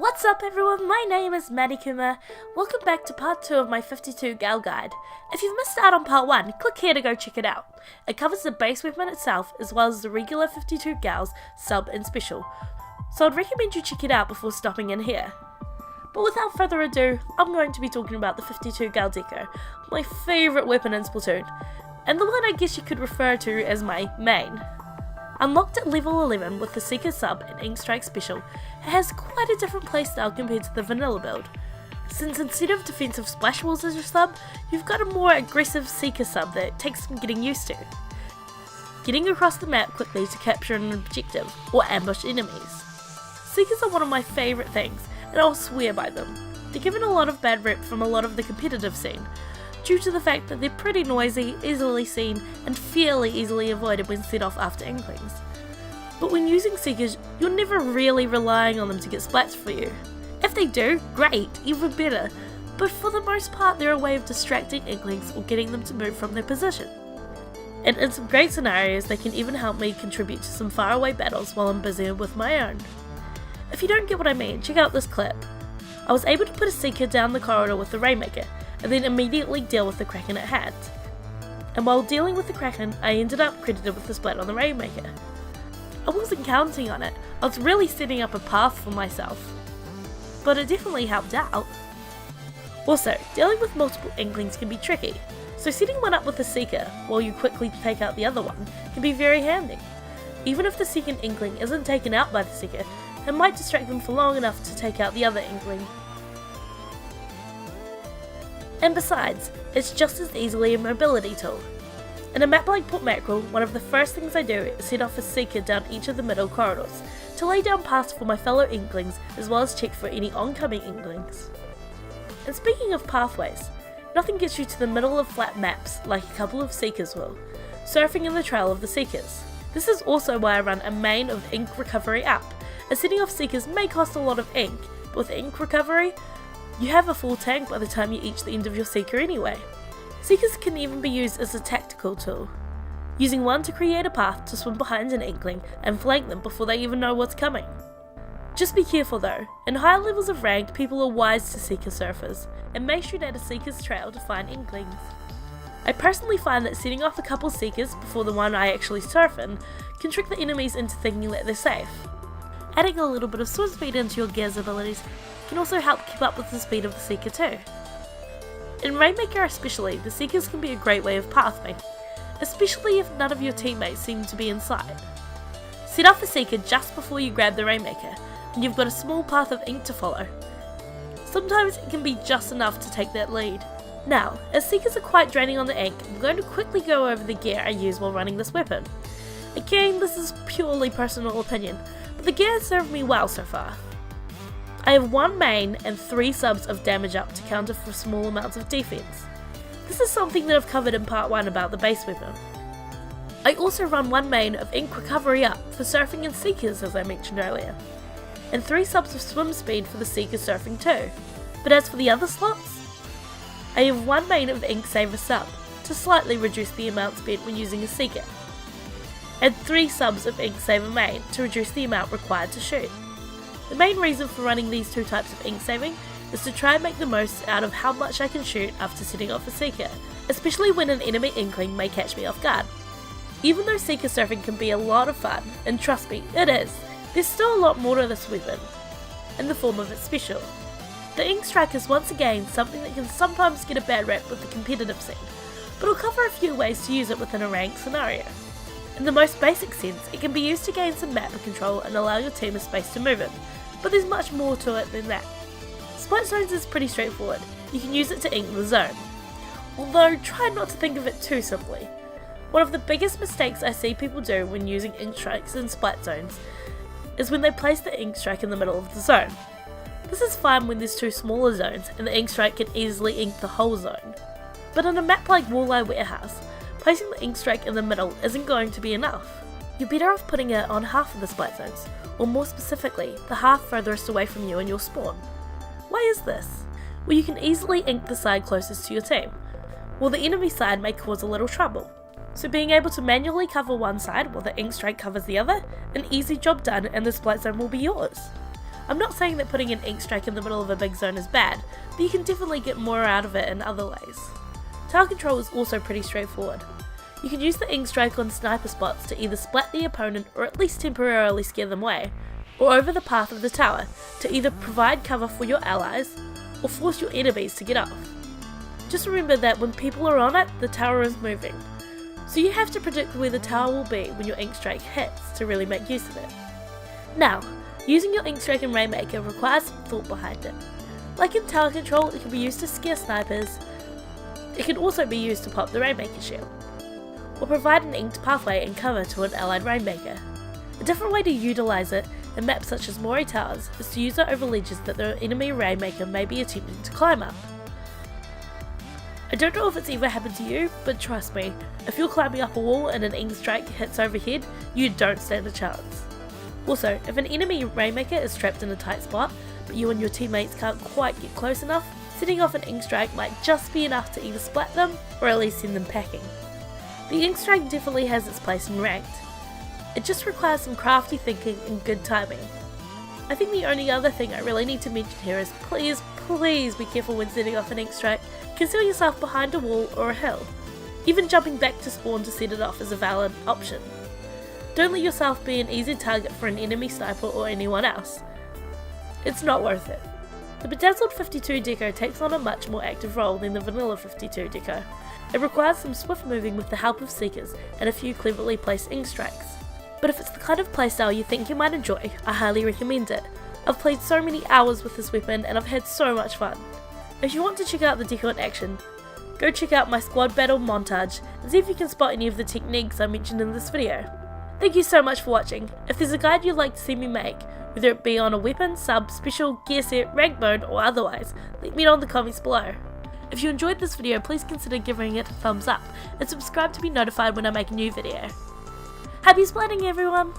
What's up everyone, my name is MadiKuma. Welcome back to part 2 of my 52 gal guide. If you've missed out on part 1, click here to go check it out. It covers the base weapon itself as well as the regular 52 gals, sub and special. So I'd recommend you check it out before stopping in here. But without further ado, I'm going to be talking about the 52 gal Deco, my favourite weapon in Splatoon, and the one I guess you could refer to as my main. Unlocked at level 11 with the Seeker sub and Ink Strike special, it has quite a different playstyle compared to the vanilla build, since instead of defensive splash walls as your sub, you've got a more aggressive Seeker sub that takes some getting used to. Getting across the map quickly to capture an objective or ambush enemies. Seekers are one of my favourite things, and I'll swear by them. They're given a lot of bad rep from a lot of the competitive scene, due to the fact that they're pretty noisy, easily seen, and fairly easily avoided when set off after Inklings. But when using Seekers, you're never really relying on them to get splats for you. If they do, great, even better, but for the most part they're a way of distracting Inklings or getting them to move from their position. And in some great scenarios they can even help me contribute to some faraway battles while I'm busy with my own. If you don't get what I mean, check out this clip. I was able to put a Seeker down the corridor with the Rainmaker, and then immediately deal with the Kraken it had. And while dealing with the Kraken, I ended up credited with the splat on the Rainmaker. I wasn't counting on it, I was really setting up a path for myself. But it definitely helped out. Also, dealing with multiple Inklings can be tricky, so setting one up with the Seeker while you quickly take out the other one can be very handy. Even if the second Inkling isn't taken out by the Seeker, it might distract them for long enough to take out the other Inkling. And besides, it's just as easily a mobility tool. In a map like Port Mackerel, one of the first things I do is set off a Seeker down each of the middle corridors, to lay down paths for my fellow Inklings as well as check for any oncoming Inklings. And speaking of pathways, nothing gets you to the middle of flat maps like a couple of Seekers will, surfing in the trail of the Seekers. This is also why I run a main of ink recovery up, as setting off Seekers may cost a lot of ink, but with ink recovery, you have a full tank by the time you reach the end of your Seeker anyway. Seekers can even be used as a tactical tool, using one to create a path to swim behind an Inkling and flank them before they even know what's coming. Just be careful though, in higher levels of ranked people are wise to Seeker surfers, and may shoot at a Seeker's trail to find Inklings. I personally find that setting off a couple Seekers before the one I actually surf in can trick the enemies into thinking that they're safe. Adding a little bit of swim speed into your gear's abilities can also help keep up with the speed of the Seeker too. In Rainmaker especially, the Seekers can be a great way of pathing, especially if none of your teammates seem to be inside. Set off a Seeker just before you grab the Rainmaker, and you've got a small path of ink to follow. Sometimes it can be just enough to take that lead. Now, as Seekers are quite draining on the ink, I'm going to quickly go over the gear I use while running this weapon. Again, this is purely personal opinion, but the gear has served me well so far. I have one main and 3 subs of damage up to counter for small amounts of defense. This is something that I've covered in part 1 about the base weapon. I also run one main of ink recovery up for surfing and Seekers as I mentioned earlier, and 3 subs of swim speed for the Seeker surfing too. But as for the other slots, I have one main of ink saver sub to slightly reduce the amount spent when using a Seeker, and 3 subs of ink saver main to reduce the amount required to shoot. The main reason for running these 2 types of ink saving is to try and make the most out of how much I can shoot after setting off a Seeker, especially when an enemy Inkling may catch me off guard. Even though Seeker surfing can be a lot of fun, and trust me, it is, there's still a lot more to this weapon, in the form of its special. The Ink Strike is once again something that can sometimes get a bad rap with the competitive scene, but I'll cover a few ways to use it within a ranked scenario. In the most basic sense, it can be used to gain some map control and allow your team a space to move in, but there's much more to it than that. Split zones is pretty straightforward, you can use it to ink the zone, although try not to think of it too simply. One of the biggest mistakes I see people do when using ink strikes in splat zones is when they place the ink strike in the middle of the zone. This is fine when there's 2 smaller zones and the ink strike can easily ink the whole zone, but in a map like Walleye Warehouse, placing the ink strike in the middle isn't going to be enough. You're better off putting it on half of the splat zones, or more specifically, the half furthest away from you and your spawn. Why is this? Well, you can easily ink the side closest to your team, while the enemy side may cause a little trouble. So being able to manually cover one side while the ink strike covers the other, an easy job done and the splat zone will be yours. I'm not saying that putting an ink strike in the middle of a big zone is bad, but you can definitely get more out of it in other ways. Tower control is also pretty straightforward. You can use the ink strike on sniper spots to either splat the opponent or at least temporarily scare them away, or over the path of the tower to either provide cover for your allies or force your enemies to get off. Just remember that when people are on it, the tower is moving, so you have to predict where the tower will be when your ink strike hits to really make use of it. Now, using your ink strike in Rainmaker requires some thought behind it. Like in tower control, it can be used to scare snipers. It can also be used to pop the Rainmaker shield, or provide an inked pathway and cover to an allied Rainmaker. A different way to utilise it in maps such as Mori Towers is to use it over ledges that the enemy Rainmaker may be attempting to climb up. I don't know if it's ever happened to you, but trust me, if you're climbing up a wall and an ink strike hits overhead, you don't stand a chance. Also, if an enemy Rainmaker is trapped in a tight spot, but you and your teammates can't quite get close enough, setting off an ink strike might just be enough to either splat them or at least send them packing. The ink strike definitely has its place in ranked. It just requires some crafty thinking and good timing. I think the only other thing I really need to mention here is please be careful when setting off an ink strike. Conceal yourself behind a wall or a hill. Even jumping back to spawn to set it off is a valid option. Don't let yourself be an easy target for an enemy sniper or anyone else. It's not worth it. The Bedazzled 52 Deco takes on a much more active role than the vanilla 52 Deco. It requires some swift moving with the help of Seekers and a few cleverly placed ink strikes. But if it's the kind of playstyle you think you might enjoy, I highly recommend it. I've played so many hours with this weapon and I've had so much fun. If you want to check out the Deco in action, go check out my squad battle montage and see if you can spot any of the techniques I mentioned in this video. Thank you so much for watching. If there's a guide you'd like to see me make, whether it be on a weapon, sub, special, gear set, rank mode or otherwise, let me know in the comments below. If you enjoyed this video, please consider giving it a thumbs up and subscribe to be notified when I make a new video. Happy splatting everyone!